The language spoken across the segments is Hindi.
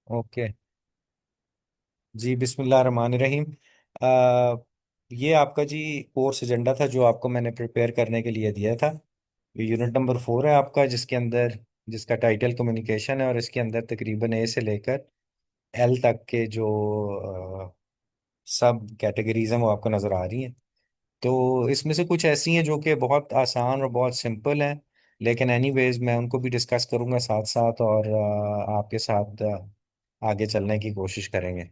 ओके। जी, बिस्मिल्लाह रहमान रहीम। आ, ये आपका जी कोर्स एजेंडा था जो आपको मैंने प्रिपेयर करने के लिए दिया था। ये यूनिट नंबर 4 है आपका, जिसका टाइटल कम्युनिकेशन है, और इसके अंदर तकरीबन ए से लेकर एल तक के जो सब कैटेगरीज हैं वो आपको नज़र आ रही हैं। तो इसमें से कुछ ऐसी हैं जो कि बहुत आसान और बहुत सिंपल हैं, लेकिन एनीवेज मैं उनको भी डिस्कस करूंगा साथ साथ, और आपके साथ आगे चलने की कोशिश करेंगे।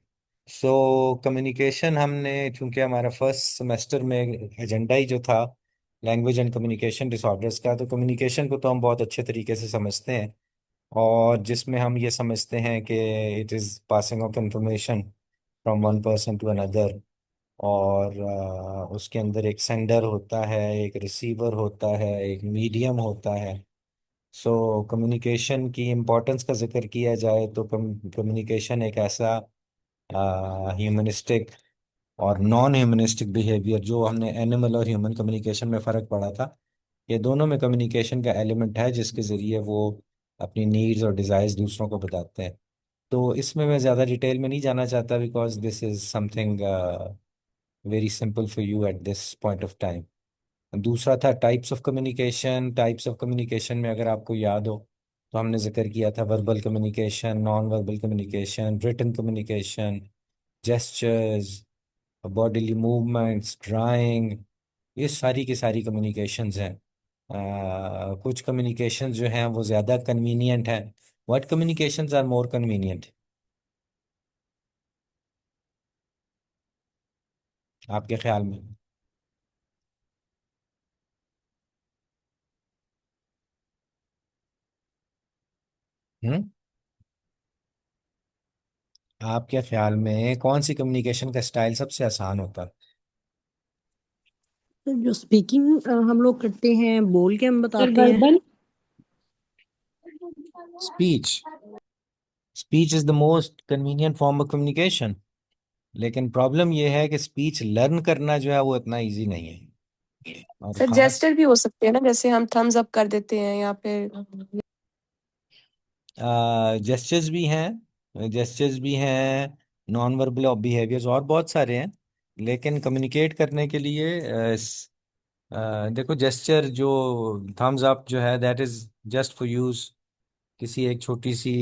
सो कम्युनिकेशन, हमने चूंकि हमारा फर्स्ट सेमेस्टर में एजेंडा ही जो था लैंग्वेज एंड कम्युनिकेशन डिसऑर्डर्स का, तो कम्युनिकेशन को तो हम बहुत अच्छे तरीके से समझते हैं, और जिसमें हम ये समझते हैं कि it is passing of information from one person to another. और उसके अंदर एक सेंडर होता है, एक रिसीवर होता है, एक मीडियम होता है। सो कम्युनिकेशन की इम्पोर्टेंस का जिक्र किया जाए तो कम्युनिकेशन एक ऐसा ह्यूमनिस्टिक और नॉन ह्यूमनिस्टिक बिहेवियर, जो हमने एनिमल और ह्यूमन कम्युनिकेशन में फ़र्क पड़ा था, ये दोनों में कम्युनिकेशन का एलिमेंट है जिसके ज़रिए वो अपनी नीड्स और डिज़ायर्स दूसरों को बताते हैं। तो इसमें मैं ज़्यादा डिटेल में नहीं जाना चाहता, because this is something very simple for you at this point of time. दूसरा था types of communication. Types of communication में अगर आपको याद हो तो हमने जिक्र किया था verbal communication, non verbal communication, written communication, gestures, bodily movements, drawing. ये सारी की सारी कम्युनिकेशंस हैं। कुछ कम्युनिकेशंस जो हैं वो ज़्यादा कन्वीनियंट हैं। What communications are more convenient आपके ख्याल में? हम्म आपके ख्याल में कौन सी कम्युनिकेशन का स्टाइल सबसे आसान होता है? जो स्पीकिंग हम लोग करते हैं, बोल के हम सर बताते हैं। Verbal. Speech. Speech is the most convenient form of communication, लेकिन प्रॉब्लम यह है कि स्पीच लर्न करना जो है वो इतना इजी नहीं है, और सर खास जेस्टर भी हो सकते हैं ना, जैसे हम थम्स अप कर देते हैं या फिर। जेस्चर्स भी हैं। जेस्चर्स भी हैं, नॉन वर्बल बिहेवियर्स और बहुत सारे हैं। लेकिन कम्युनिकेट करने के लिए देखो, जेस्चर जो थम्स अप जो है, that is just for use. किसी एक छोटी सी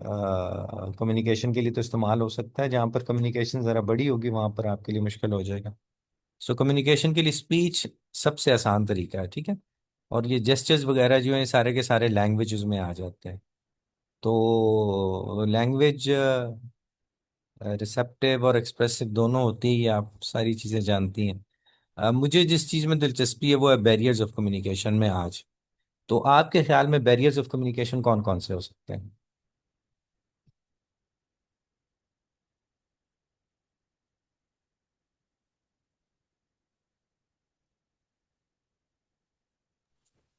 कम्युनिकेशन के लिए तो इस्तेमाल हो सकता है, जहाँ पर कम्युनिकेशन ज़रा बड़ी होगी वहाँ पर आपके लिए मुश्किल हो जाएगा। सो कम्युनिकेशन के लिए स्पीच सबसे आसान तरीका है, ठीक है। और ये जेस्चर्स वगैरह जो हैं सारे के सारे लैंग्वेजेस में आ जाते हैं। तो लैंग्वेज रिसेप्टिव और एक्सप्रेसिव दोनों होती है, ये आप सारी चीज़ें जानती हैं। मुझे जिस चीज़ में दिलचस्पी है वो है बैरियर्स ऑफ कम्युनिकेशन में आज। तो आपके ख्याल में बैरियर्स ऑफ कम्युनिकेशन कौन कौन से हो सकते हैं?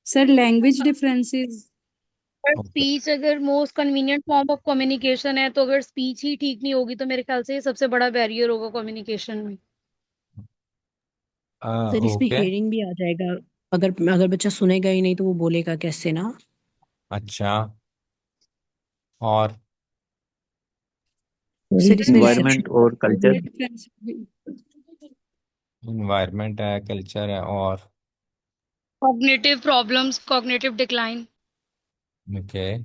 Sir language differences. पर स्पीच अगर most convenient form of communication है, तो अगर स्पीच ही ठीक नहीं होगी तो मेरे ख्याल से ये सबसे बड़ा बैरियर होगा कम्युनिकेशन में। सर इसमें ओके। हेयरिंग भी आ जाएगा। अगर अगर बच्चा सुनेगा ही नहीं तो वो बोलेगा कैसे ना। अच्छा। और सर इसमें रिसेप्शन। इन्वायरमेंट और कल्चर। डिफरेंस। इन्वायरमेंट है, कल्चर है, और cognitive problems, cognitive decline. Okay.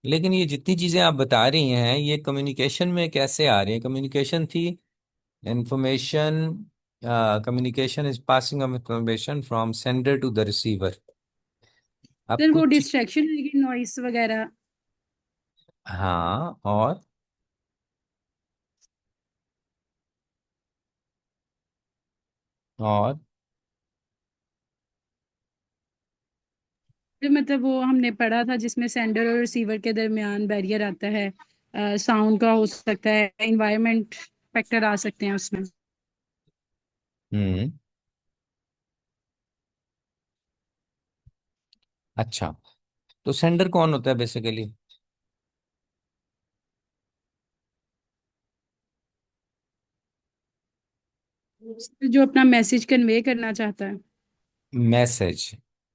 लेकिन ये जितनी चीजें आप बता रही हैं ये कम्युनिकेशन में कैसे आ रही हैं? कम्युनिकेशन थी information. Communication is passing of information from sender to the receiver. अब सर वो कुछ। डिस्ट्रैक्शन है कि नॉइस वगैरह। हाँ, और फिर मतलब वो हमने पढ़ा था जिसमें सेंडर और रिसीवर के दरमियान बैरियर आता है। साउंड का हो सकता है, इन्वायरमेंट फैक्टर आ सकते हैं उसमें। हम्म अच्छा, तो सेंडर कौन होता है बेसिकली? जो अपना मैसेज कन्वे करना चाहता है। मैसेज।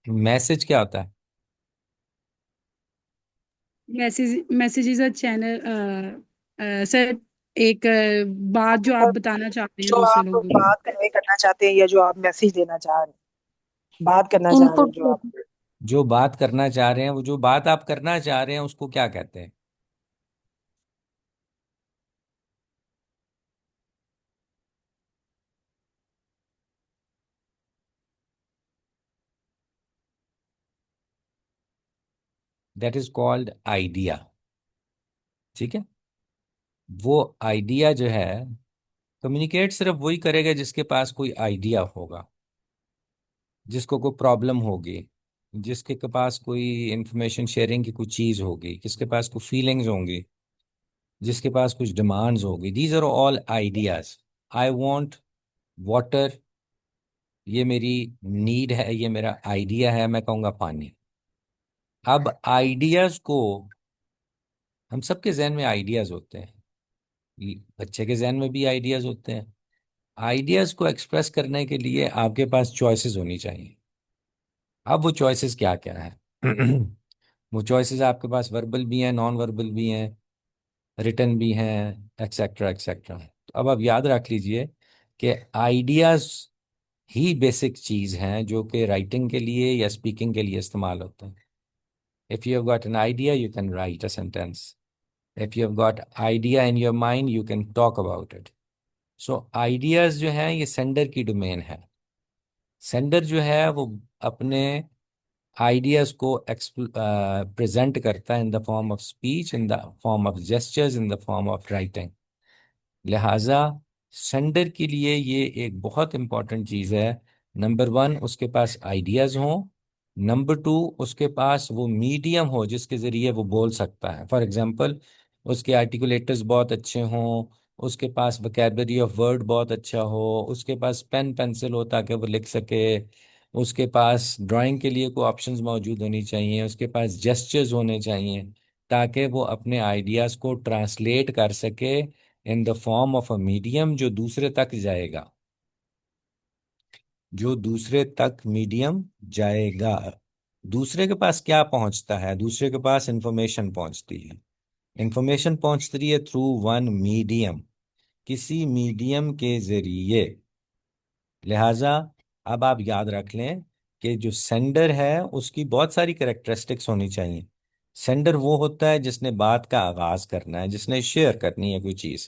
मैसेज क्या होता है? Message is a channel. Sir, एक बात जो आप मतलब बताना चाहते हैं जो दूसरे आप लोगों को। बात कन्वे करना चाहते हैं या जो आप मैसेज देना चाह रहे हैं, बात करना चाह रहे हैं इनपुट। जो आप। जो बात करना चाह रहे हैं, वो जो बात आप करना चाह रहे हैं उसको क्या कहते हैं? That is called idea. ठीक है। वो आइडिया जो है, कम्युनिकेट सिर्फ वही करेगा जिसके पास कोई आइडिया होगा, जिसको कोई प्रॉब्लम होगी, जिसके के पास कोई इंफॉर्मेशन शेयरिंग की कोई चीज होगी, जिसके पास कोई फीलिंग्स होंगी, जिसके पास कुछ डिमांड्स होगी। These are all ideas. I want water, ये मेरी नीड है, ये मेरा आइडिया है। मैं कहूँगा पानी। अब आइडियाज को, हम सबके जहन में आइडियाज होते हैं, बच्चे के जहन में भी आइडियाज होते हैं। आइडियाज को एक्सप्रेस करने के लिए आपके पास चॉइसेस होनी चाहिए। अब वो चॉइसेस क्या क्या है? वो चॉइसेस आपके पास वर्बल भी हैं, नॉन वर्बल भी हैं, रिटन भी हैं, एक्सेट्रा एक्सेट्रा। तो अब आप याद रख लीजिए कि आइडियाज ही बेसिक चीज हैं जो कि राइटिंग के लिए या स्पीकिंग के लिए इस्तेमाल होते हैं। If you have got an idea you can write a sentence. If you have got idea in your mind you can talk about it. So ideas जो हैं ये सेंडर की डोमेन है। सेंडर जो है वो अपने आइडियाज को प्रेजेंट करता है in the form of speech, in the form of gestures, in the form of writing. लिहाजा सेंडर के लिए ये एक बहुत इंपॉर्टेंट चीज़ है। नंबर वन, उसके पास आइडियाज हों। नंबर टू, उसके पास वो मीडियम हो जिसके ज़रिए वो बोल सकता है। फॉर एग्जांपल, उसके आर्टिकुलेटर्स बहुत अच्छे हों, उसके पास वोकैबलरी ऑफ वर्ड बहुत अच्छा हो, उसके पास पेन पेंसिल हो ताकि वो लिख सके, उसके पास ड्राइंग के लिए कोई ऑप्शंस मौजूद होनी चाहिए, उसके पास जेस्चर्स होने चाहिए ताकि वो अपने आइडियाज़ को ट्रांसलेट कर सके in the form of a medium जो दूसरे तक जाएगा, जो दूसरे तक मीडियम जाएगा। दूसरे के पास क्या पहुंचता है? दूसरे के पास इंफॉर्मेशन पहुंचती है। इंफॉर्मेशन पहुंचती है थ्रू वन मीडियम, किसी मीडियम के जरिए। लिहाजा अब आप याद रख लें कि जो सेंडर है उसकी बहुत सारी कैरेक्टरिस्टिक्स होनी चाहिए। सेंडर वो होता है जिसने बात का आगाज करना है, जिसने शेयर करनी है कोई चीज़।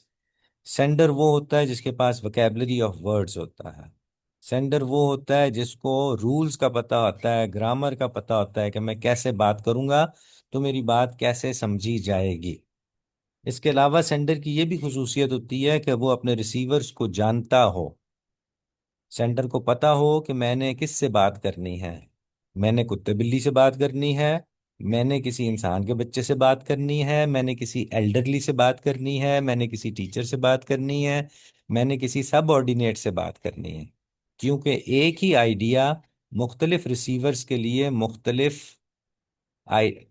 सेंडर वो होता है जिसके पास वोकैबलरी ऑफ वर्ड्स होता है। सेंडर वो होता है जिसको रूल्स का पता होता है, ग्रामर का पता होता है कि मैं कैसे बात करूंगा तो मेरी बात कैसे समझी जाएगी। इसके अलावा सेंडर की ये भी खुसूसियत होती है कि वो अपने रिसीवर्स को जानता हो। सेंडर को पता हो कि मैंने किस से बात करनी है। मैंने कुत्ते बिल्ली से बात करनी है, मैंने किसी इंसान के बच्चे से बात करनी है, मैंने किसी एल्डरली से बात करनी है, मैंने किसी टीचर से बात करनी है, मैंने किसी सब ऑर्डिनेट से बात करनी है। क्योंकि एक ही आइडिया मुख्तलिफ रिसीवर्स के लिए मुख्तलिफ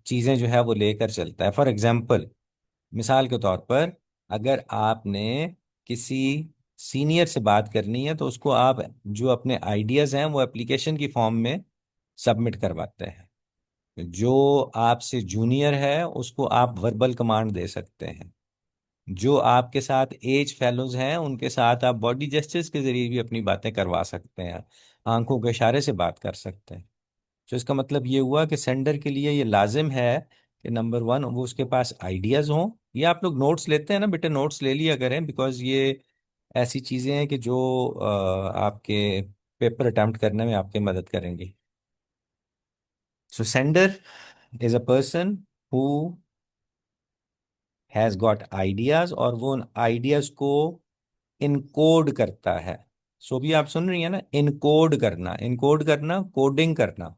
चीज़ें जो है वो लेकर चलता है। फॉर एग्जाम्पल, मिसाल के तौर पर, अगर आपने किसी सीनियर से बात करनी है तो उसको आप जो अपने आइडियाज़ हैं वो एप्लीकेशन की फॉर्म में सबमिट करवाते हैं। जो आपसे जूनियर है उसको आप वर्बल कमांड दे सकते हैं। जो आपके साथ एज फेलोज हैं उनके साथ आप बॉडी जेस्चर्स के जरिए भी अपनी बातें करवा सकते हैं, आंखों के इशारे से बात कर सकते हैं। तो इसका मतलब ये हुआ कि सेंडर के लिए ये लाजिम है कि नंबर वन, वो उसके पास आइडियाज हों। ये आप लोग नोट्स लेते हैं ना बेटे, नोट्स ले लिया करें, बिकॉज ये ऐसी चीजें हैं कि जो आपके पेपर अटेम्प्ट करने में आपकी मदद करेंगी। So sender is a person who has got ideas, और वो उन आइडियाज को इनकोड करता है। सो भी आप सुन रही हैं ना, इनकोड करना, इनकोड करना, कोडिंग करना।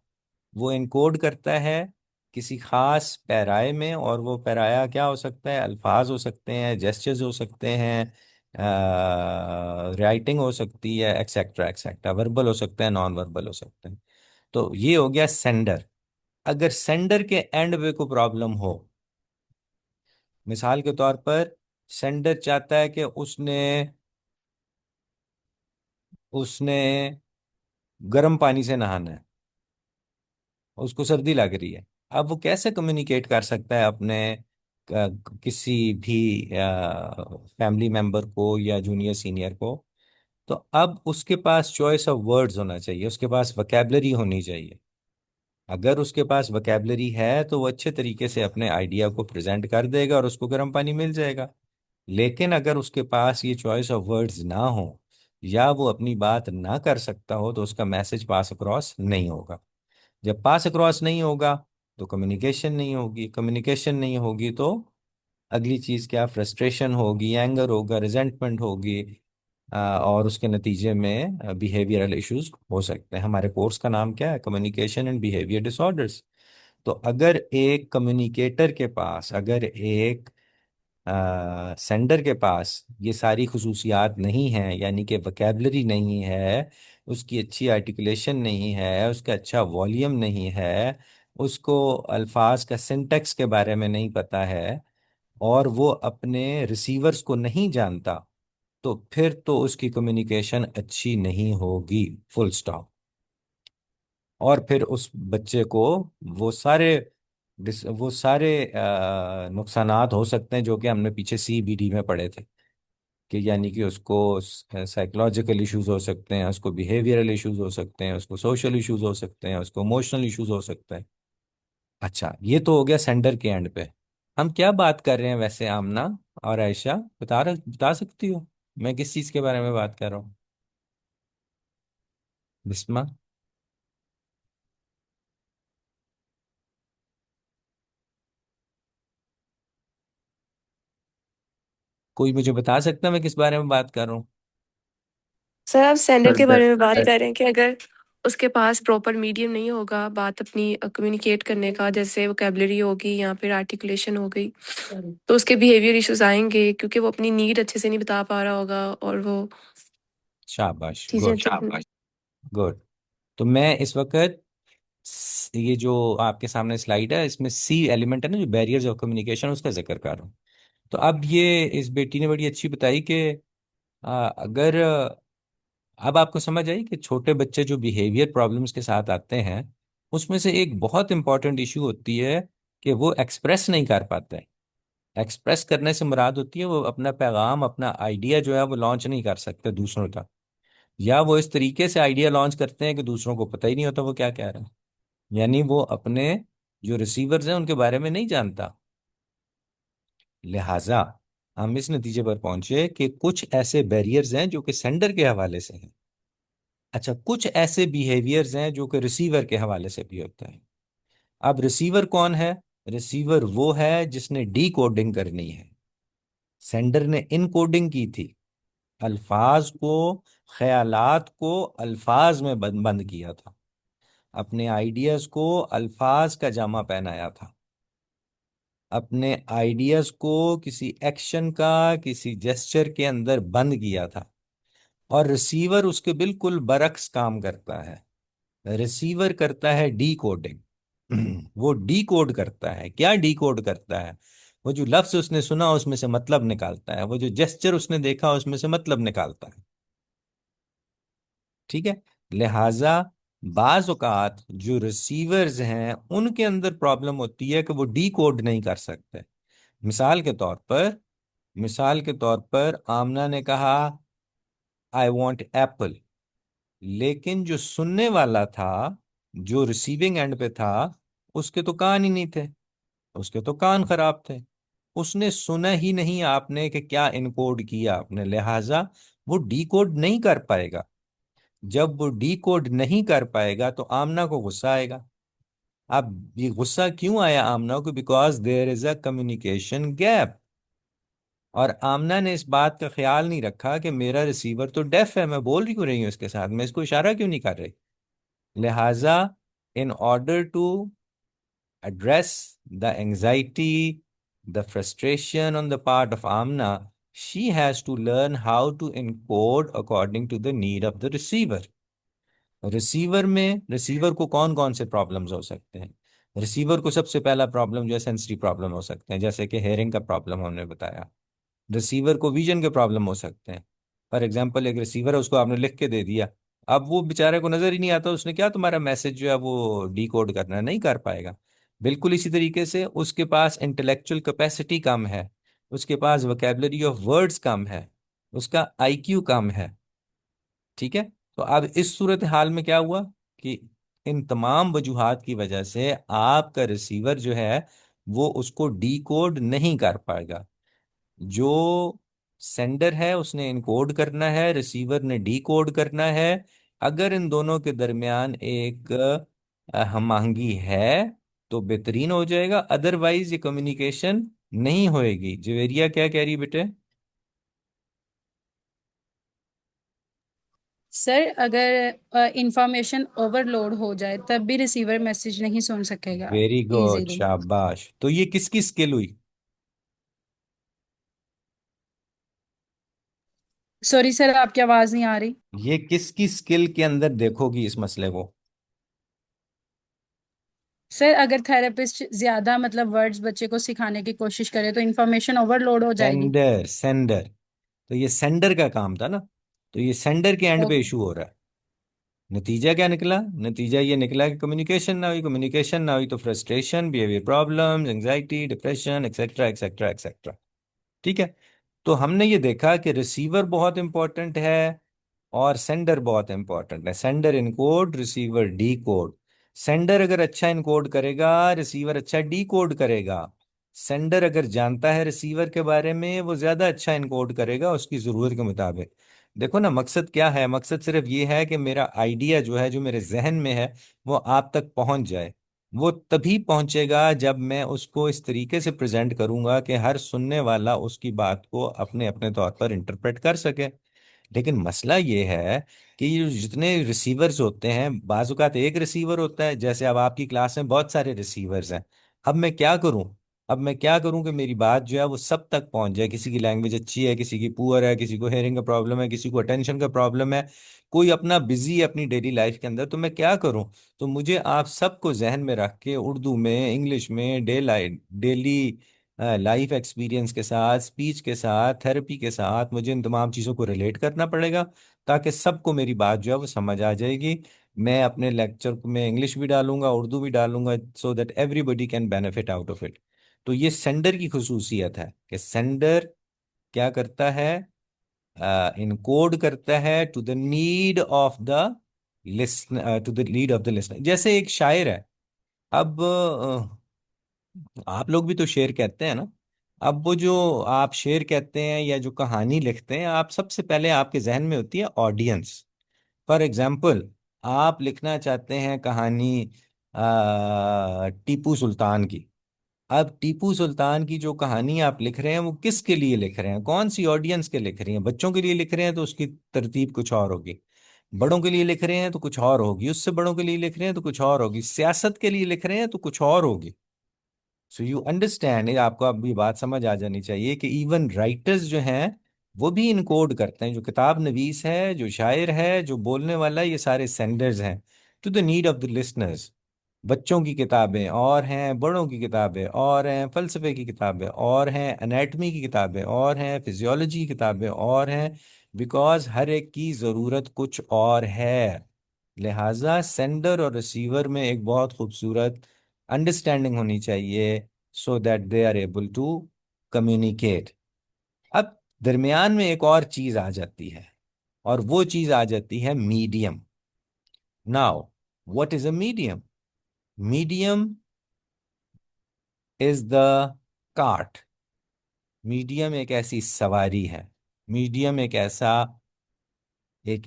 वो इनकोड करता है किसी खास पैराए में, और वो पैराया क्या हो सकता है? अल्फाज हो सकते हैं, जेस्चर्स हो सकते हैं, राइटिंग हो सकती है, एक्सेट्रा एक्सेट्रा। वर्बल हो सकते हैं, नॉन वर्बल हो सकते हैं। तो ये हो गया सेंडर। अगर सेंडर के एंड पे कोई प्रॉब्लम हो, मिसाल के तौर पर, सेंडर चाहता है कि उसने उसने गर्म पानी से नहाना है, उसको सर्दी लग रही है। अब वो कैसे कम्युनिकेट कर सकता है अपने किसी भी फैमिली मेंबर को या जूनियर सीनियर को? तो अब उसके पास चॉइस ऑफ वर्ड्स होना चाहिए, उसके पास वोकैबलरी होनी चाहिए। अगर उसके पास वोकैबलरी है तो वो अच्छे तरीके से अपने आइडिया को प्रेजेंट कर देगा और उसको गर्म पानी मिल जाएगा। लेकिन अगर उसके पास ये चॉइस ऑफ वर्ड्स ना हो या वो अपनी बात ना कर सकता हो तो उसका मैसेज पास अक्रॉस नहीं होगा। जब पास अक्रॉस नहीं होगा तो कम्युनिकेशन नहीं होगी, कम्युनिकेशन नहीं होगी तो अगली चीज क्या, फ्रस्ट्रेशन होगी, एंगर होगा, रिजेंटमेंट होगी, और उसके नतीजे में बिहेवियरल इश्यूज हो सकते हैं। हमारे कोर्स का नाम क्या है, कम्युनिकेशन एंड बिहेवियर डिसऑर्डर्स। तो अगर एक कम्युनिकेटर के पास, अगर एक सेंडर के पास ये सारी खसूसियात नहीं हैं, यानी कि वोकैबलरी नहीं है, उसकी अच्छी आर्टिकुलेशन नहीं है, उसका अच्छा वॉल्यूम नहीं है, उसको अल्फाज का सिंटेक्स के बारे में नहीं पता है, और वो अपने रिसीवर्स को नहीं जानता, तो फिर तो उसकी कम्युनिकेशन अच्छी नहीं होगी, फुल स्टॉप। और फिर उस बच्चे को वो सारे वो सारे नुकसानात हो सकते हैं जो कि हमने पीछे CBD में पढ़े थे, कि यानी कि उसको साइकोलॉजिकल इश्यूज हो सकते हैं, उसको बिहेवियरल इश्यूज हो सकते हैं, उसको सोशल इश्यूज हो सकते हैं, उसको इमोशनल इश्यूज हो सकते हैं। अच्छा, ये तो हो गया सेंडर के एंड पे। हम क्या बात कर रहे हैं वैसे, आमना और आयशा, बता सकती हो मैं किस चीज के बारे में बात कर रहा हूँ? बिस्मा, कोई मुझे बता सकता है मैं किस बारे में बात कर रहा हूँ? सर आप सेंडर के बारे में बात सर, कर रहे हैं कि अगर उसके पास प्रॉपर मीडियम नहीं होगा बात अपनी कम्युनिकेट करने का, जैसे वोकेबलरी होगी या फिर आर्टिकुलेशन हो गई, तो उसके बिहेवियर इश्यूज आएंगे क्योंकि वो अपनी नीड अच्छे से नहीं बता पा रहा होगा और वो शाबाश, चीजें गुड गुड। तो मैं इस वक्त ये जो आपके सामने स्लाइड है, इसमें C एलिमेंट है ना, जो बैरियर्स ऑफ कम्युनिकेशन, उसका जिक्र कर रहा हूँ। तो अब ये इस बेटी ने बड़ी अच्छी बताई कि अगर अब आपको समझ आई कि छोटे बच्चे जो बिहेवियर प्रॉब्लम्स के साथ आते हैं, उसमें से एक बहुत इंपॉर्टेंट इशू होती है कि वो एक्सप्रेस नहीं कर पाते हैं। एक्सप्रेस करने से मुराद होती है वो अपना पैगाम, अपना आइडिया जो है वो लॉन्च नहीं कर सकते दूसरों तक, या वो इस तरीके से आइडिया लॉन्च करते हैं कि दूसरों को पता ही नहीं होता वो क्या कह रहे हैं। यानी वो अपने जो रिसीवर्स हैं उनके बारे में नहीं जानता। लिहाजा हम इस नतीजे पर पहुंचे कि कुछ ऐसे बैरियर्स हैं जो कि सेंडर के हवाले से हैं। अच्छा, कुछ ऐसे बिहेवियर्स हैं जो कि रिसीवर के हवाले से भी होता है। अब रिसीवर कौन है? रिसीवर वो है जिसने डी कोडिंग करनी है। सेंडर ने इन कोडिंग की थी, अल्फाज को, ख्यालात को अल्फाज में बंद बंद किया था, अपने आइडियाज को अल्फाज का जामा पहनाया था, अपने आइडियाज को किसी एक्शन का, किसी जेस्चर के अंदर बंद किया था। और रिसीवर उसके बिल्कुल बरक्स काम करता है। रिसीवर करता है डी कोडिंग। वो डी कोड करता है। क्या डी कोड करता है? वो जो लफ्ज उसने सुना उसमें से मतलब निकालता है, वो जो जेस्चर उसने देखा उसमें से मतलब निकालता है। ठीक है। लिहाजा बाज औकात जो रिसीवर्स हैं उनके अंदर प्रॉब्लम होती है कि वो डी कोड नहीं कर सकते। मिसाल के तौर पर, आमना ने कहा आई वॉन्ट एप्पल, लेकिन जो सुनने वाला था, जो रिसीविंग एंड पे था, उसके तो कान ही नहीं थे, उसके तो कान खराब थे, उसने सुना ही नहीं आपने कि क्या इनकोड किया आपने। लिहाजा वो डी कोड नहीं कर पाएगा। जब वो डी कोड नहीं कर पाएगा तो आमना को गुस्सा आएगा। अब ये गुस्सा क्यों आया आमना को? Because there is a communication gap. और आमना ने इस बात का ख्याल नहीं रखा कि मेरा रिसीवर तो डेफ है, मैं बोल क्यों रही हूँ इसके साथ, मैं इसको इशारा क्यों नहीं कर रही। लिहाजा in order to address the anxiety, the frustration on the part of Amna, she has to learn how to encode according to the need of the receiver. Receiver को कौन कौन से प्रॉब्लम्स हो सकते हैं? रिसीवर को सबसे पहला प्रॉब्लम जो है सेंसरी प्रॉब्लम हो सकते हैं, जैसे कि हेयरिंग का प्रॉब्लम हमने बताया। रिसीवर को विजन के प्रॉब्लम हो सकते हैं। फॉर एग्जाम्पल, एक रिसीवर है, उसको आपने लिख के दे दिया, अब वो बेचारे को नजर ही नहीं आता उसने क्या तुम्हारा मैसेज जो है वो डी कोड करना है, नहीं कर पाएगा। बिल्कुल इसी तरीके से उसके पास इंटेलेक्चुअल कैपेसिटी कम है, उसके पास वोकेबलरी ऑफ वर्ड्स कम है, उसका आईक्यू कम है। ठीक है। तो अब इस सूरत हाल में क्या हुआ कि इन तमाम वजूहात की वजह से आपका रिसीवर जो है वो उसको डीकोड नहीं कर पाएगा। जो सेंडर है उसने इनकोड करना है, रिसीवर ने डीकोड करना है। अगर इन दोनों के दरमियान एक हमआहंगी है तो बेहतरीन हो जाएगा, अदरवाइज ये कम्युनिकेशन नहीं होएगी। जवेरिया क्या कह रही बेटे? सर अगर इंफॉर्मेशन ओवरलोड हो जाए तब भी रिसीवर मैसेज नहीं सुन सकेगा वेरी गुड, इजीली। शाबाश। तो ये किसकी स्किल हुई? सॉरी सर, आपकी आवाज नहीं आ रही। ये किसकी स्किल के अंदर देखोगी इस मसले को? सर अगर थेरेपिस्ट ज्यादा मतलब वर्ड्स बच्चे को सिखाने की कोशिश करे तो इंफॉर्मेशन ओवरलोड हो जाएगी। Sender, sender. तो ये सेंडर का काम था ना। तो ये सेंडर के एंड पे ओके। इशू हो रहा है। नतीजा क्या निकला? नतीजा ये निकला कि कम्युनिकेशन ना हुई, कम्युनिकेशन ना हुई तो frustration, behaviour problems, anxiety, depression, etcetera etcetera etcetera. ठीक है। तो हमने ये देखा कि रिसीवर बहुत इंपॉर्टेंट है और सेंडर बहुत इंपॉर्टेंट है। Sender encode, receiver D code. Sender अगर अच्छा इनकोड करेगा, रिसीवर अच्छा डी कोड करेगा। सेंडर अगर जानता है रिसीवर के बारे में, वो ज्यादा अच्छा इनकोड करेगा उसकी जरूरत के मुताबिक। देखो ना, मकसद क्या है? मकसद सिर्फ ये है कि मेरा आइडिया जो है, जो मेरे जहन में है, वो आप तक पहुंच जाए। वो तभी पहुंचेगा जब मैं उसको इस तरीके से प्रेजेंट करूंगा कि हर सुनने वाला उसकी बात को अपने अपने तौर पर इंटरप्रेट कर सके। लेकिन मसला ये है कि ये जितने रिसीवर्स होते हैं, बाजुकात एक रिसीवर होता है, जैसे अब आपकी क्लास में बहुत सारे रिसीवर्स हैं। अब मैं क्या करूं? अब मैं क्या करूं कि मेरी बात जो है वो सब तक पहुंच जाए? किसी की लैंग्वेज अच्छी है, किसी की पुअर है, किसी को हेयरिंग का प्रॉब्लम है, किसी को अटेंशन का प्रॉब्लम है, कोई अपना बिजी है अपनी डेली लाइफ के अंदर। तो मैं क्या करूं? तो मुझे आप सबको जहन में रख के उर्दू में, इंग्लिश में, डेली लाइफ एक्सपीरियंस के साथ, स्पीच के साथ, थेरेपी के साथ मुझे इन तमाम चीज़ों को रिलेट करना पड़ेगा, ताकि सबको मेरी बात जो है वो समझ आ जाएगी। मैं अपने लेक्चर में इंग्लिश भी डालूंगा, उर्दू भी डालूंगा, so that everybody can benefit out of it. तो ये सेंडर की खुसूसियत है कि सेंडर क्या करता है? इनकोड करता है to the need of the listen, to the need of the listener. जैसे एक शायर है। अब आप लोग भी तो शेर कहते हैं ना। अब वो जो आप शेर कहते हैं या जो कहानी लिखते हैं, आप सबसे पहले आपके जहन में होती है ऑडियंस। फॉर एग्जाम्पल, आप लिखना चाहते हैं कहानी टीपू सुल्तान की। अब टीपू सुल्तान की जो कहानी आप लिख रहे हैं वो किसके लिए लिख रहे हैं? कौन सी ऑडियंस के लिख रही हैं? बच्चों के लिए लिख रहे हैं तो उसकी तरतीब कुछ और होगी। बड़ों के लिए लिख रहे हैं तो कुछ और होगी। उससे बड़ों के लिए लिख रहे हैं तो कुछ और होगी। सियासत के लिए लिख रहे हैं तो कुछ और होगी। सो यू अंडरस्टैंड, ये आपको अब भी बात समझ आ जानी चाहिए कि इवन राइटर्स जो हैं वो भी इनकोड करते हैं। जो किताब नवीस है, जो शायर है, जो बोलने वाला है, ये सारे सेंडर्स हैं to the need of the listeners. बच्चों की किताबें और हैं, बड़ों की किताबें और हैं, फलसफे की किताबें और हैं, एनाटमी की किताबें और हैं, फिजियोलॉजी की किताबें और हैं। बिकॉज हर एक की ज़रूरत कुछ और है। लिहाजा सेंडर और रिसीवर में एक बहुत खूबसूरत अंडरस्टैंडिंग होनी चाहिए, so that they are able to communicate. अब दरमियान में एक और चीज आ जाती है, और वो चीज आ जाती है medium. Now, what is a medium? Medium is the cart. Medium एक ऐसी सवारी है। मीडियम एक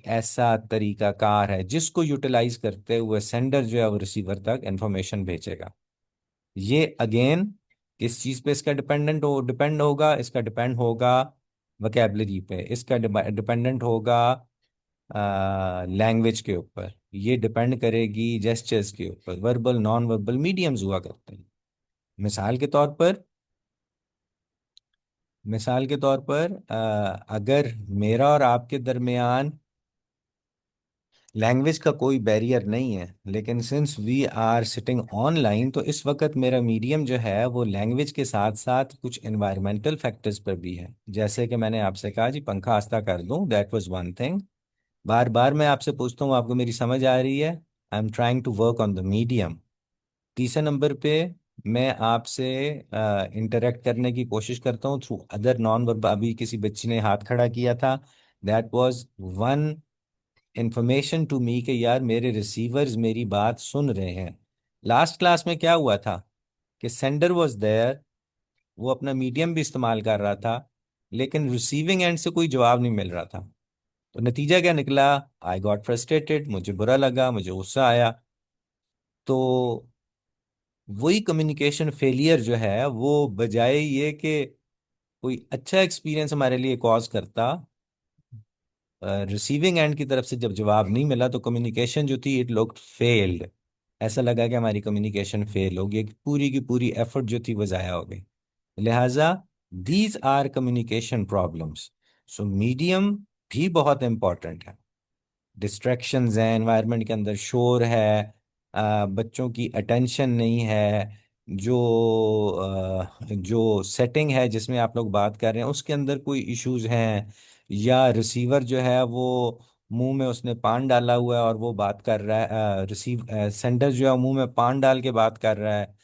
ऐसा तरीका कार है जिसको यूटिलाइज करते हुए सेंडर जो है वो रिसीवर तक इंफॉर्मेशन भेजेगा। ये अगेन किस चीज पे इसका डिपेंड होगा? इसका डिपेंड होगा वोकेबलरी पे, इसका डिपेंडेंट होगा लैंग्वेज के ऊपर, ये डिपेंड करेगी जेस्चर्स के ऊपर। वर्बल, नॉन वर्बल मीडियम्स हुआ करते हैं। मिसाल के तौर पर, मिसाल के तौर पर अगर मेरा और आपके दरमियान लैंग्वेज का कोई बैरियर नहीं है, लेकिन since we are sitting online, तो इस वक्त मेरा मीडियम जो है वो लैंग्वेज के साथ साथ कुछ एनवायरमेंटल फैक्टर्स पर भी है। जैसे कि मैंने आपसे कहा जी पंखा आस्ता कर दूं, दैट वाज वन थिंग। बार बार मैं आपसे पूछता हूँ, आपको मेरी समझ आ रही है? I am trying to work on the medium. तीसरे नंबर पे मैं आपसे इंटरेक्ट करने की कोशिश करता हूँ थ्रू अदर नॉन वर्बल। अभी किसी बच्ची ने हाथ खड़ा किया था, that was one information to me कि यार मेरे रिसीवर्स मेरी बात सुन रहे हैं। लास्ट क्लास में क्या हुआ था कि सेंडर वाज देयर, वो अपना मीडियम भी इस्तेमाल कर रहा था, लेकिन रिसीविंग एंड से कोई जवाब नहीं मिल रहा था। तो नतीजा क्या निकला? आई गॉट फ्रस्ट्रेटेड, मुझे बुरा लगा, मुझे गुस्सा आया। तो वही कम्युनिकेशन फेलियर जो है वो बजाय ये कि कोई अच्छा एक्सपीरियंस हमारे लिए कॉज करता, रिसीविंग एंड की तरफ से जब जवाब नहीं मिला तो कम्युनिकेशन जो थी इट लुक्ड फेल्ड। ऐसा लगा कि हमारी कम्युनिकेशन फेल हो गई, पूरी की पूरी एफर्ट जो थी वो जाया हो गई। लिहाजा these are communication problems. So medium भी बहुत इंपॉर्टेंट है। डिस्ट्रैक्शंस हैं, एनवायरनमेंट के अंदर शोर है, बच्चों की अटेंशन नहीं है, जो सेटिंग है जिसमें आप लोग बात कर रहे हैं उसके अंदर कोई इश्यूज हैं, या रिसीवर जो है वो मुंह में उसने पान डाला हुआ है और वो बात कर रहा है, सेंडर जो है मुंह में पान डाल के बात कर रहा है,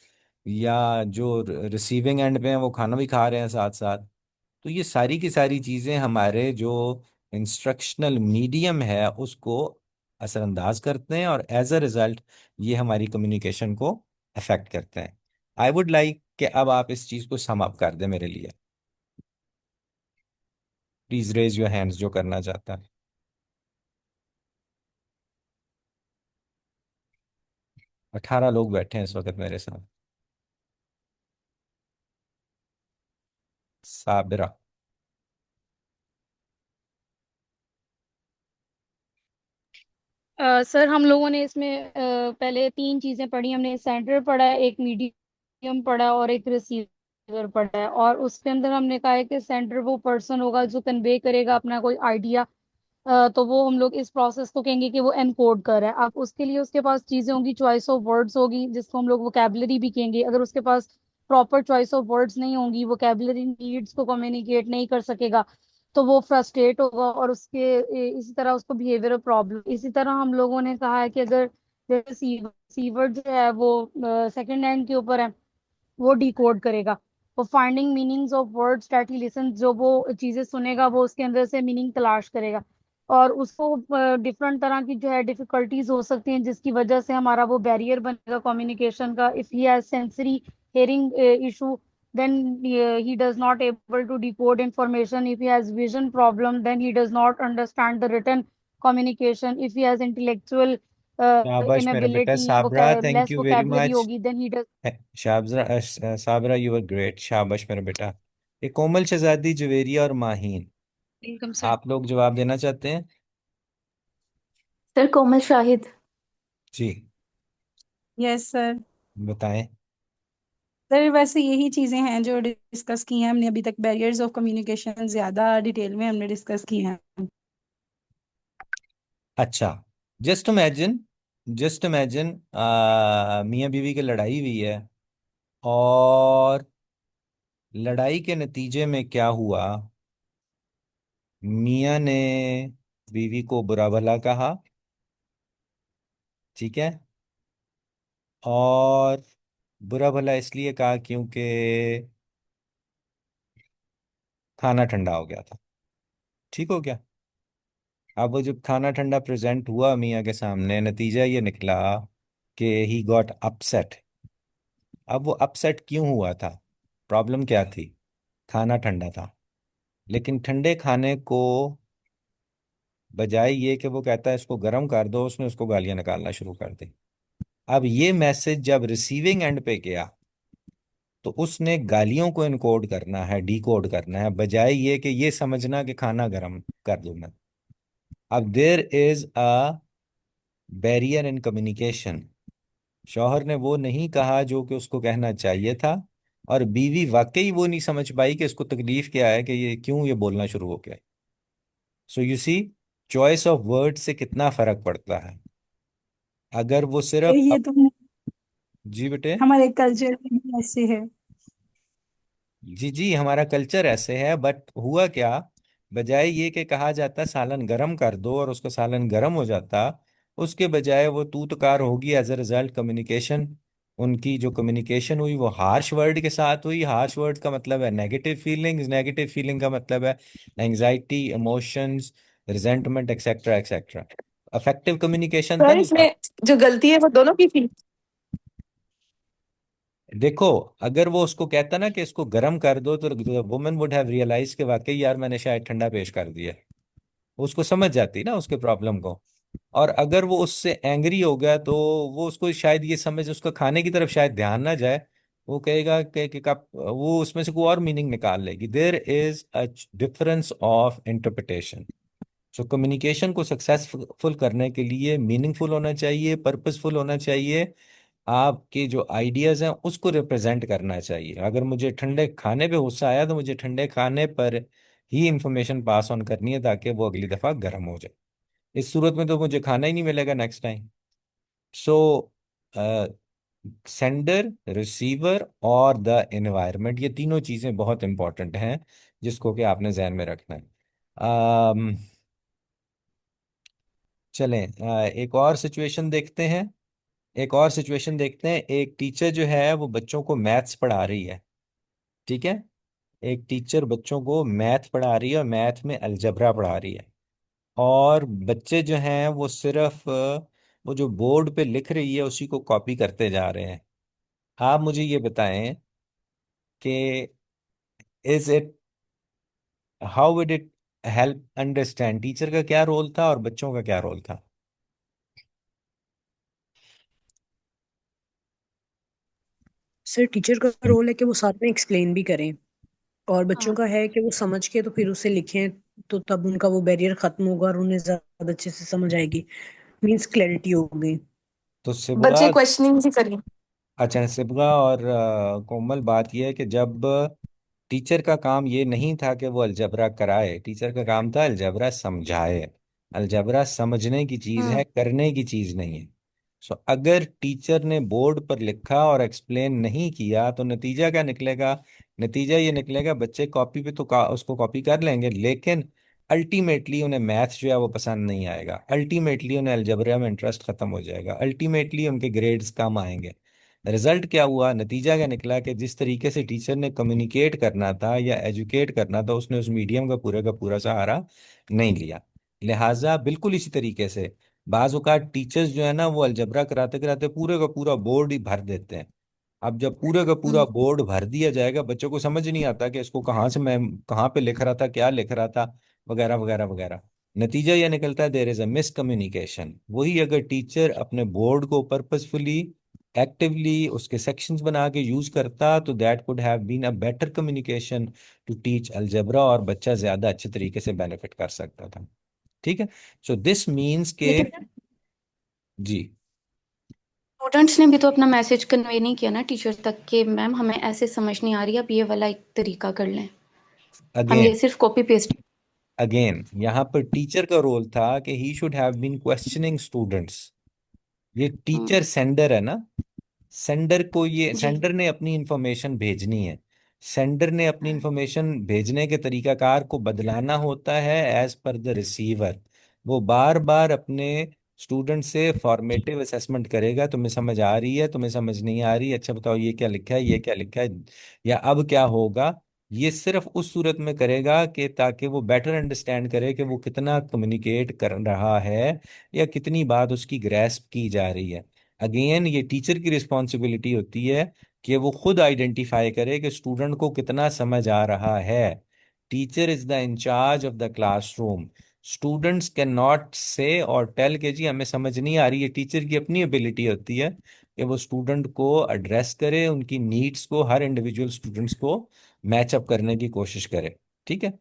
या जो रिसीविंग एंड पे हैं वो खाना भी खा रहे हैं साथ साथ। तो ये सारी की सारी चीजें हमारे जो इंस्ट्रक्शनल मीडियम है उसको असरअंदाज करते हैं, और एज अ रिजल्ट ये हमारी कम्युनिकेशन को अफेक्ट करते हैं। आई वुड लाइक कि अब आप इस चीज को सम अप कर दें मेरे लिए। प्लीज रेज योर हैंड्स जो करना चाहता है। 18 लोग बैठे हैं इस वक्त मेरे साथ। साबिरा। सर हम लोगों ने इसमें पहले तीन चीजें पढ़ी। हमने सेंटर पढ़ा है, एक मीडियम पढ़ा है और एक रिसीवर पढ़ा है। और उसके अंदर हमने कहा है कि सेंटर वो पर्सन होगा जो कन्वे करेगा अपना कोई आइडिया। तो वो हम लोग इस प्रोसेस को कहेंगे कि वो एनकोड कर रहा है। अब उसके लिए उसके पास चीजें होंगी, चॉइस ऑफ वर्ड्स होगी जिसको हम लोग वोकेबलरी भी कहेंगे। अगर उसके पास प्रॉपर चॉइस ऑफ वर्ड्स नहीं होंगी, वोकेबलरी नीड्स को कम्युनिकेट नहीं कर सकेगा, तो वो फ्रस्ट्रेट होगा और इसी तरह उसको बिहेवियर प्रॉब्लम। इसी तरह हम लोगों ने कहा है कि अगर रिसीवर जो है वो सेकंड हैंड के ऊपर है, वो डिकोड करेगा। वो finding meanings of words that he listen, जो वो चीजें सुनेगा वो उसके अंदर से मीनिंग तलाश करेगा। और उसको डिफरेंट तरह की जो है डिफिकल्टीज हो सकती हैं जिसकी वजह से हमारा वो बैरियर बनेगा कम्युनिकेशन का। If he has sensory hearing issue, then he does not able to decode information. If he has vision problem, then he does not understand the written communication. If he has intellectual शाबाश मेरा बेटा inability, Sabra, thank less you very vocabulary much. होगी, then he does। Sabra you are great, शाबाश मेरा बेटा। ये कोमल शहजादी, जवेरिया और माहीन, वेलकम सर। आप लोग जवाब देना चाहते हैं? सर कोमल शाहिद। जी, यस सर। बताएं। सर वैसे यही चीजें हैं जो डिस्कस की हैं हमने अभी तक। बैरियर्स ऑफ कम्युनिकेशन ज्यादा डिटेल में हमने डिस्कस की हैं। अच्छा, जस्ट इमेजिन, जस्ट इमेजिन मियाँ बीवी की लड़ाई हुई है, और लड़ाई के नतीजे में क्या हुआ? मियाँ ने बीवी को बुरा भला कहा, ठीक है, और बुरा भला इसलिए कहा क्योंकि खाना ठंडा हो गया था। ठीक हो गया। अब वो जब खाना ठंडा प्रेजेंट हुआ मियाँ के सामने, नतीजा ये निकला कि ही गॉट अपसेट। अब वो अपसेट क्यों हुआ था? प्रॉब्लम क्या थी? खाना ठंडा था। लेकिन ठंडे खाने को बजाय ये कि वो कहता है इसको गर्म कर दो, उसने उसको गालियां निकालना शुरू कर दी। अब ये मैसेज जब रिसीविंग एंड पे गया तो उसने गालियों को इनकोड करना है, डिकोड करना है, बजाय ये कि ये समझना कि खाना गर्म कर दूं मैं। अब there is a barrier in communication. शौहर ने वो नहीं कहा जो कि उसको कहना चाहिए था, और बीवी वाकई वो नहीं समझ पाई कि इसको तकलीफ क्या है, कि ये क्यों ये बोलना शुरू हो गया। So you see, choice of word से कितना फर्क पड़ता है। अगर वो सर सिर्फ ये तो जी बेटे। हमारे कल्चर में भी ऐसे है। जी जी, हमारा कल्चर ऐसे है, बट हुआ क्या? बजाय ये कि कहा जाता सालन गरम कर दो और उसका सालन गरम हो जाता, उसके बजाय वो तू तकार होगी, एज अ रिजल्ट कम्युनिकेशन उनकी जो कम्युनिकेशन हुई वो हार्श वर्ड के साथ हुई। हार्श वर्ड का मतलब है नेगेटिव फीलिंग्स, नेगेटिव फीलिंग का मतलब है anxiety, emotions, resentment, etcetera etcetera. Affective communication था सर जो इसमें जो गलती है वो दोनों की थी। देखो, अगर वो उसको कहता ना कि इसको गर्म कर दो, तो वुमेन वुड हैव रियलाइज कि वाकई यार मैंने शायद ठंडा पेश कर दिया। वो उसको समझ जाती ना उसके प्रॉब्लम को। और अगर वो उससे एंग्री हो गया तो वो उसको शायद ये समझ, उसका खाने की तरफ शायद ध्यान ना जाए। वो कहेगा कि कब वो उसमें से कोई और मीनिंग निकाल लेगी। There is a difference of interpretation. So communication को सक्सेसफुल करने के लिए मीनिंगफुल होना चाहिए, पर्पसफुल होना चाहिए। आपके जो आइडियाज हैं उसको रिप्रेजेंट करना चाहिए। अगर मुझे ठंडे खाने पे गुस्सा आया तो मुझे ठंडे खाने पर ही इंफॉर्मेशन पास ऑन करनी है ताकि वो अगली दफा गर्म हो जाए। इस सूरत में तो मुझे खाना ही नहीं मिलेगा नेक्स्ट टाइम। सो सेंडर, रिसीवर और द एनवायरनमेंट, ये तीनों चीजें बहुत इंपॉर्टेंट हैं जिसको कि आपने जहन में रखना है। चलें, एक और सिचुएशन देखते हैं। एक और सिचुएशन देखते हैं। एक टीचर जो है वो बच्चों को मैथ्स पढ़ा रही है। ठीक है। एक टीचर बच्चों को मैथ पढ़ा रही है और मैथ में अलजबरा पढ़ा रही है। और बच्चे जो हैं वो सिर्फ वो जो बोर्ड पे लिख रही है उसी को कॉपी करते जा रहे हैं। आप मुझे ये बताएं कि is it, how would it help understand, teacher का क्या रोल था और बच्चों का क्या रोल था? सर टीचर का रोल है कि वो साथ में एक्सप्लेन भी करें, और बच्चों हाँ। का है कि वो समझ के तो फिर उसे लिखें। तो तब उनका वो बैरियर खत्म होगा और उन्हें ज्यादा अच्छे से समझ आएगी, मीन्स क्लैरिटी होगी। तो सिबगा, बच्चे क्वेश्चनिंग भी करें। अच्छा सिबगा और कोमल, बात यह है कि जब टीचर का काम ये नहीं था कि वो अलजबरा कराए, टीचर का काम था अलजबरा समझाए। अलजबरा समझने की चीज है, हम्म। करने की चीज नहीं है। सो अगर टीचर ने बोर्ड पर लिखा और एक्सप्लेन नहीं किया तो नतीजा क्या निकलेगा? नतीजा ये निकलेगा बच्चे कॉपी पे तो उसको कॉपी कर लेंगे, लेकिन अल्टीमेटली उन्हें मैथ्स जो है वो पसंद नहीं आएगा। अल्टीमेटली उन्हें अलजबरा में इंटरेस्ट खत्म हो जाएगा। अल्टीमेटली उनके ग्रेड्स कम आएंगे। रिजल्ट क्या हुआ, नतीजा क्या निकला कि जिस तरीके से टीचर ने कम्युनिकेट करना था या एजुकेट करना था उसने उस मीडियम का पूरा सहारा नहीं लिया। लिहाजा बिल्कुल इसी तरीके से बाज औकात टीचर्स जो है ना वो अलजबरा कराते कराते पूरे का पूरा बोर्ड ही भर देते हैं। अब जब पूरे का पूरा हम्म। बोर्ड भर दिया जाएगा बच्चों को समझ नहीं आता कि इसको कहाँ से मैं कहाँ पे लिख रहा था, क्या लिख रहा था, वगैरह वगैरह वगैरह। नतीजा यह निकलता है देयर इज अ मिसकम्युनिकेशन। वही अगर टीचर अपने बोर्ड को पर्पसफुली, एक्टिवली उसके सेक्शंस बना के यूज करता तो that could have been a better communication to teach algebra, और बच्चा ज्यादा अच्छे तरीके से बेनिफिट कर सकता था। ठीक है। सो दिस मीन्स के, लेकिन जी, स्टूडेंट्स ने भी तो अपना मैसेज कन्वे नहीं किया ना टीचर तक कि मैम हमें ऐसे समझ नहीं आ रही, आप ये वाला एक तरीका कर लें। हम ये अगेन सिर्फ कॉपी पेस्ट। अगेन यहाँ पर टीचर का रोल था कि he should have been questioning students. ये टीचर हम्म। सेंडर है ना। सेंडर को, ये जी। सेंडर ने अपनी इंफॉर्मेशन भेजनी है। सेंडर ने अपनी इंफॉर्मेशन भेजने के तरीकाकार को बदलाना होता है एज पर द रिसीवर। वो बार बार अपने स्टूडेंट से फॉर्मेटिव असेसमेंट करेगा, तुम्हें समझ आ रही है, तुम्हें समझ नहीं आ रही, अच्छा बताओ ये क्या लिखा है, ये क्या लिखा है, या अब क्या होगा। ये सिर्फ उस सूरत में करेगा कि ताकि वो बेटर अंडरस्टैंड करे कि वो कितना कम्युनिकेट कर रहा है या कितनी बात उसकी ग्रैस्प की जा रही है। अगेन ये टीचर की रिस्पॉन्सिबिलिटी होती है कि वो खुद आइडेंटिफाई करे कि स्टूडेंट को कितना समझ आ रहा है। Teacher is the in charge of the classroom. Students can not say or tell के जी हमें समझ नहीं आ रही है। टीचर की अपनी एबिलिटी होती है कि वो स्टूडेंट को एड्रेस करे, उनकी नीड्स को, हर इंडिविजुअल स्टूडेंट्स को मैचअप करने की कोशिश करे। ठीक है।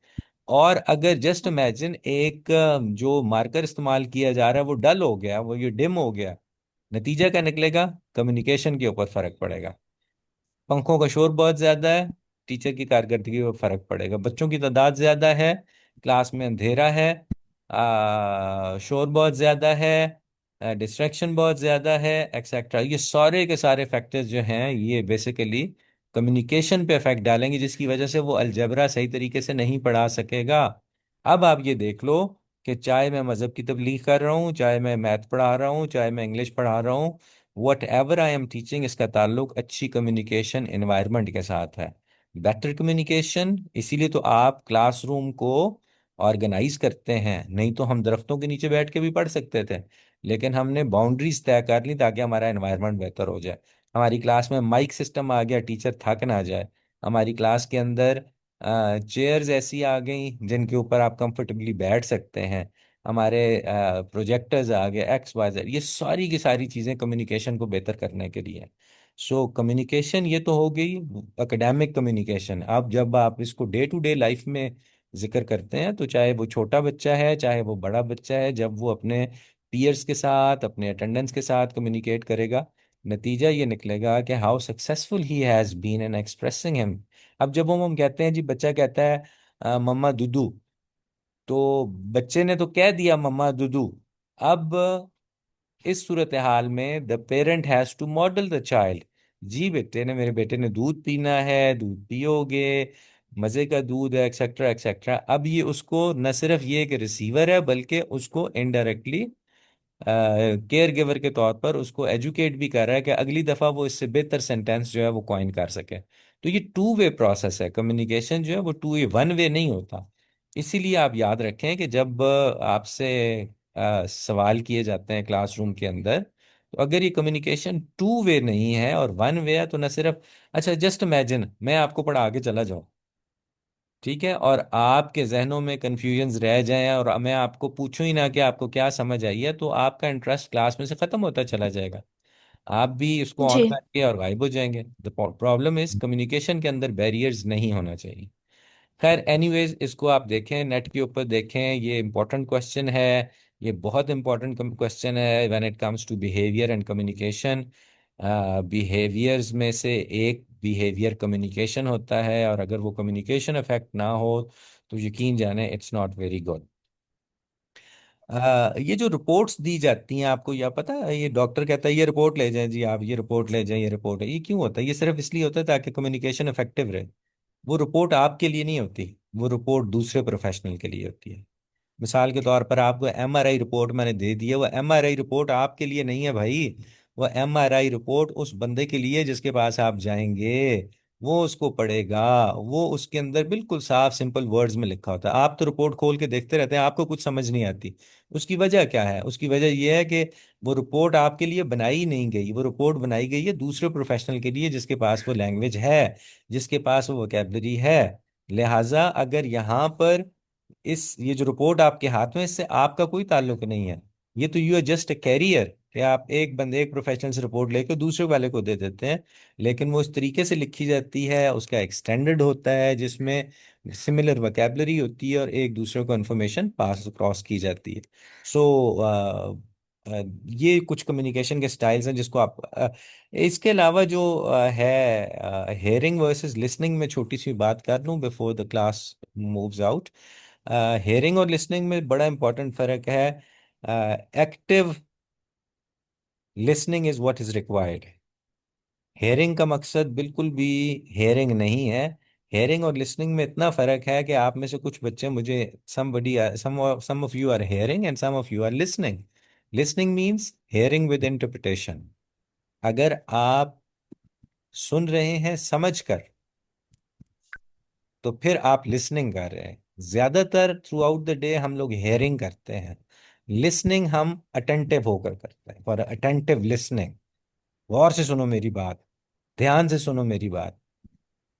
और अगर जस्ट इमेजिन एक जो मार्कर इस्तेमाल किया जा रहा है वो डल हो गया, वो ये डिम हो गया, नतीजा क्या निकलेगा? कम्युनिकेशन के ऊपर फर्क पड़ेगा। पंखों का शोर बहुत ज्यादा है, टीचर की कारकर्दगी पर फर्क पड़ेगा। बच्चों की तादाद ज्यादा है, क्लास में अंधेरा है, शोर बहुत ज्यादा है, डिस्ट्रैक्शन बहुत ज्यादा है, एक्सेट्रा। ये सारे के सारे फैक्टर्स जो हैं ये बेसिकली कम्युनिकेशन पे इफेक्ट डालेंगे, जिसकी वजह से वो अलजेब्रा सही तरीके से नहीं पढ़ा सकेगा। अब आप ये देख लो कि चाहे मैं मजहब की तबलीग कर रहा हूँ, चाहे मैं मैथ पढ़ा रहा हूँ, चाहे मैं इंग्लिश पढ़ा रहा हूँ, what ever I am teaching, इसका ताल्लुक अच्छी कम्युनिकेशन एनवायरनमेंट के साथ है। बेटर कम्युनिकेशन, इसीलिए तो आप क्लासरूम को ऑर्गेनाइज करते हैं। नहीं तो हम दरख्तों के नीचे बैठ के भी पढ़ सकते थे, लेकिन हमने बाउंड्रीज तय कर ली ताकि हमारा एनवायरनमेंट बेहतर हो जाए। हमारी क्लास में माइक सिस्टम आ गया, टीचर थक ना जाए। हमारी क्लास के अंदर चेयर्स ऐसी आ गई जिनके ऊपर आप कंफर्टेबली बैठ सकते हैं। हमारे प्रोजेक्टर्स आ गए, एक्स वाई जेड, ये सारी की सारी चीज़ें कम्युनिकेशन को बेहतर करने के लिए। सो कम्युनिकेशन ये तो हो गई एकेडमिक कम्युनिकेशन। अब जब आप इसको डे टू डे लाइफ में जिक्र करते हैं, तो चाहे वो छोटा बच्चा है चाहे वो बड़ा बच्चा है, जब वो अपने पीयर्स के साथ, अपने अटेंडेंट्स के साथ कम्युनिकेट करेगा, नतीजा ये निकलेगा कि how successful he has been in expressing him. अब जब हम कहते हैं जी, बच्चा कहता है मम्मा दूदू, तो बच्चे ने तो कह दिया मम्मा दूदू। अब इस सूरत हाल में the parent has to model the child. जी बेटे ने, मेरे बेटे ने दूध पीना है, दूध पियोगे, मजे का दूध है, एक्सेट्रा एक्सेट्रा। अब ये उसको न सिर्फ ये कि रिसीवर है, बल्कि उसको इनडायरेक्टली केयर गिवर के तौर पर उसको एजुकेट भी कर रहा है कि अगली दफा वो इससे बेहतर सेंटेंस जो है वो कॉइन कर सके। तो ये टू वे प्रोसेस है, कम्युनिकेशन जो है वो टू वे, वन वे नहीं होता। इसीलिए आप याद रखें कि जब आपसे सवाल किए जाते हैं क्लासरूम के अंदर, तो अगर ये कम्युनिकेशन टू वे नहीं है और वन वे है, तो न सिर्फ, अच्छा जस्ट इमेजिन मैं आपको पढ़ा के चला जाऊं, ठीक है, और आपके जहनों में कंफ्यूजन्स रह जाएं और मैं आपको पूछूं ही ना कि आपको क्या समझ आई है, तो आपका इंटरेस्ट क्लास में से खत्म होता चला जाएगा। आप भी इसको ऑन जी। करके और गायब हो जाएंगे। द प्रॉब्लम इज कम्युनिकेशन के अंदर बैरियर्स नहीं होना चाहिए। खैर एनीवेज, इसको आप देखें, नेट के ऊपर देखें, ये इंपॉर्टेंट क्वेश्चन है। ये बहुत इंपॉर्टेंट क्वेश्चन है when it comes to behaviour and communication. Behaviours में से एक बिहेवियर कम्युनिकेशन होता है, और अगर वो कम्युनिकेशन इफेक्ट ना हो तो यकीन जाने इट्स नॉट वेरी गुड। ये जो रिपोर्ट्स दी जाती हैं, आपको यह पता है, ये डॉक्टर कहता है ये रिपोर्ट ले जाएं जी, आप ये रिपोर्ट ले जाएं, ये रिपोर्ट है, ये क्यों होता है? ये सिर्फ इसलिए होता है ताकि कम्युनिकेशन इफेक्टिव रहे। वो रिपोर्ट आपके लिए नहीं होती, वो रिपोर्ट दूसरे प्रोफेशनल के लिए होती है। मिसाल के तौर पर आपको एमआरआई रिपोर्ट मैंने दे दी है, वो एमआरआई रिपोर्ट आपके लिए नहीं है भाई। वो एमआरआई रिपोर्ट उस बंदे के लिए जिसके पास आप जाएंगे, वो उसको पढ़ेगा। वो उसके अंदर बिल्कुल साफ सिंपल वर्ड्स में लिखा होता है। आप तो रिपोर्ट खोल के देखते रहते हैं, आपको कुछ समझ नहीं आती। उसकी वजह क्या है? उसकी वजह यह है कि वो रिपोर्ट आपके लिए बनाई नहीं गई, वो रिपोर्ट बनाई गई है दूसरे प्रोफेशनल के लिए जिसके पास वो लैंग्वेज है, जिसके पास वो वोकेबलरी है। लिहाजा अगर यहाँ पर ये जो रिपोर्ट आपके हाथ में, इससे आपका कोई ताल्लुक नहीं है। ये तो you are just a carrier, कि आप एक बंदे, एक प्रोफेशनल से रिपोर्ट लेकर दूसरे वाले को दे देते हैं। लेकिन वो इस तरीके से लिखी जाती है, उसका एक स्टैंडर्ड होता है जिसमें सिमिलर वोकेबलरी होती है और एक दूसरे को इन्फॉर्मेशन पास क्रॉस की जाती है। सो ये कुछ कम्युनिकेशन के स्टाइल्स हैं जिसको आप इसके अलावा जो है, हेयरिंग वर्सेस लिसनिंग में छोटी सी बात कर लूँ before the class moves out. Hearing और लिसनिंग में बड़ा इंपॉर्टेंट फर्क है। Active listening is what is required. Hearing का मकसद बिल्कुल भी हेयरिंग नहीं है। हेयरिंग और लिसनिंग में इतना फर्क है कि आप में से कुछ बच्चे मुझे, some of you are hearing and some of you are listening. Listening means hearing with interpretation. अगर आप सुन रहे हैं समझकर, तो फिर आप लिसनिंग कर रहे हैं। ज्यादातर थ्रू आउट द डे हम लोग हेयरिंग करते हैं, लिसनिंग हम अटेंटिव होकर करते हैं। फॉर अटेंटिव लिसनिंग, गौर से सुनो मेरी बात, ध्यान से सुनो मेरी बात।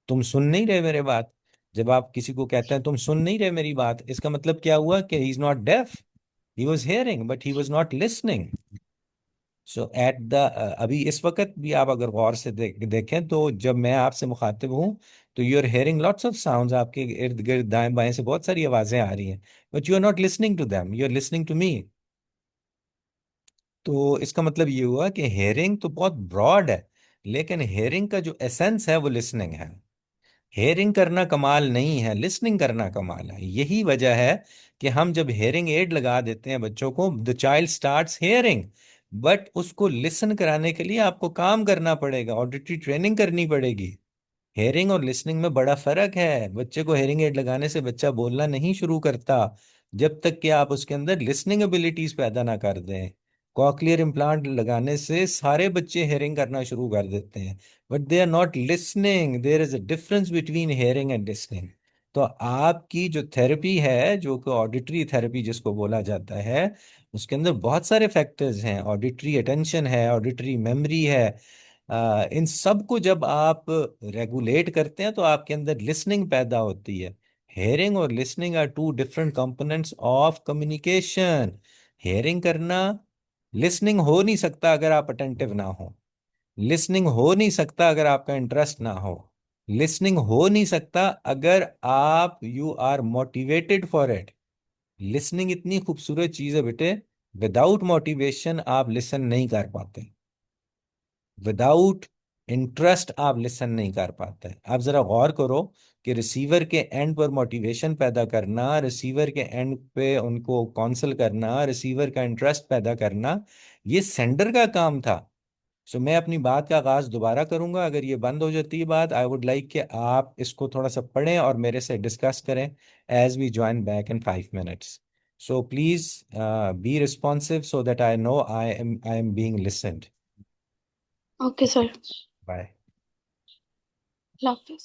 तुम सुन नहीं रहे मेरे बात। जब आप किसी को कहते हैं तुम सुन नहीं रहे मेरी बात, इसका मतलब क्या हुआ कि he is not deaf, he was hearing but he was not listening. So at the अभी इस वक्त भी आप अगर गौर से देखें, तो जब मैं आपसे मुखातिब हूं, तो you are hearing lots of sounds, आपके इर्द गिर्द दाएं बाएं से बहुत सारी आवाजें आ रही हैं, but you are not listening to them, you are listening to me. तो इसका मतलब ये हुआ कि हेयरिंग तो बहुत ब्रॉड है, लेकिन हेयरिंग का जो एसेंस है वो लिसनिंग है। हेयरिंग करना कमाल नहीं है, लिसनिंग करना कमाल है। यही वजह है कि हम जब हेयरिंग एड लगा देते हैं बच्चों को, the child starts hearing, but उसको लिसन कराने के लिए आपको काम करना पड़ेगा, ऑडिटरी ट्रेनिंग करनी पड़ेगी। हेयरिंग और लिसनिंग में बड़ा फर्क है। बच्चे को हेयरिंग एड लगाने से बच्चा बोलना नहीं शुरू करता जब तक कि आप उसके अंदर लिसनिंग एबिलिटीज पैदा ना कर दें। कॉकलियर इम्प्लांट लगाने से सारे बच्चे हेयरिंग करना शुरू कर देते हैं, but they are not listening. There is a difference between hearing and listening. तो आपकी जो थेरेपी है, जो कि ऑडिटरी थेरेपी जिसको बोला जाता है, उसके अंदर बहुत सारे फैक्टर्स हैं। ऑडिटरी अटेंशन है, ऑडिटरी मेमोरी है। इन सब को जब आप रेगुलेट करते हैं तो आपके अंदर लिसनिंग पैदा होती है। हेयरिंग और listening are two different components of communication. Hearing करना, लिसनिंग हो नहीं सकता अगर आप अटेंटिव ना हो। लिसनिंग हो नहीं सकता अगर आपका इंटरेस्ट ना हो। लिसनिंग हो नहीं सकता अगर आप you are motivated for it. Listening इतनी खूबसूरत चीज है बेटे, विदाउट मोटिवेशन आप लिसन नहीं कर पाते। विदाउट इंटरेस्ट आप लिसन नहीं कर पाते। आप जरा गौर करो कि रिसीवर के एंड पर मोटिवेशन पैदा करना, रिसीवर के एंड पे उनको काउंसल करना, रिसीवर का इंटरेस्ट पैदा करना, ये सेंडर का काम था। सो मैं अपनी बात का आगाज दोबारा करूंगा। अगर ये बंद हो जाती है बात, आई वुड लाइक कि आप इसको थोड़ा सा पढ़ें और मेरे से डिस्कस करें as we join back in 5 minutes। So please be responsive so that I know I am being listened. Okay sir. Bye. अल्लाह हाफिज।